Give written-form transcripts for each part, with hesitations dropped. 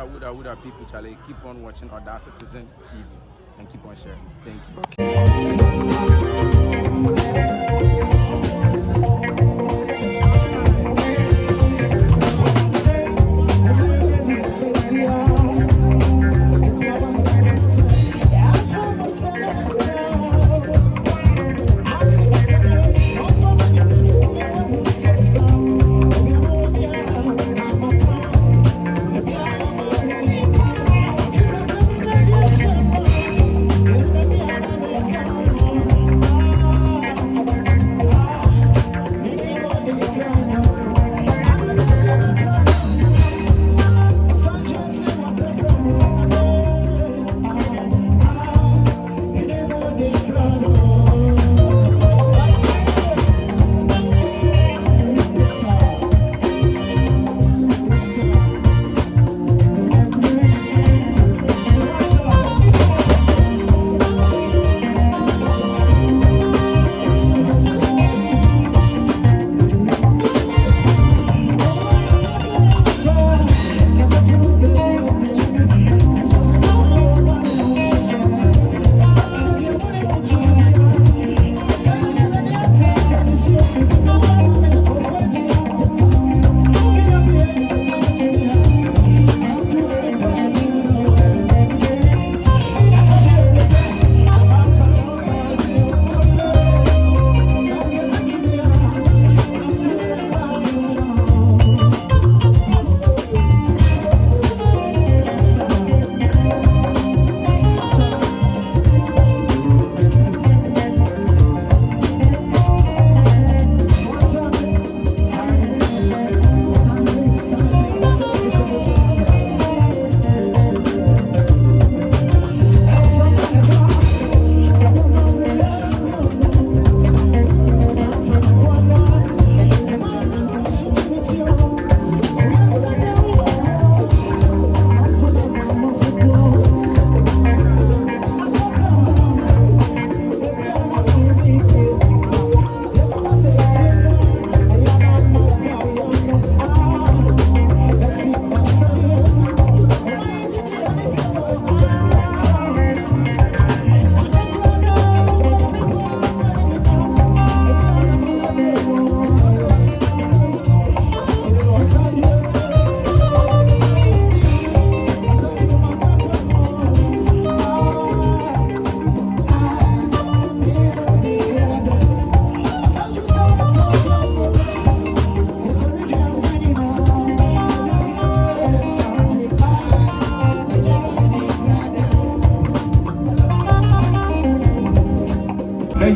Woulda people, Charlie, keep on watching Oda Citizen TV and keep on sharing. Thank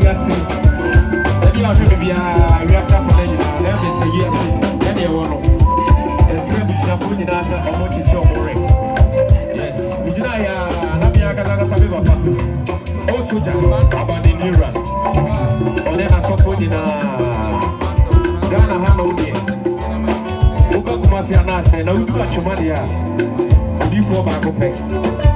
Yes, and you are maybe a for let me say yes, and you want to. As you be suffering in answer, I want you to yes, we did I also Japan about the new run. Or then I saw for in Ghana Hanover. Oka Kumasi and I said, no, you got your money before my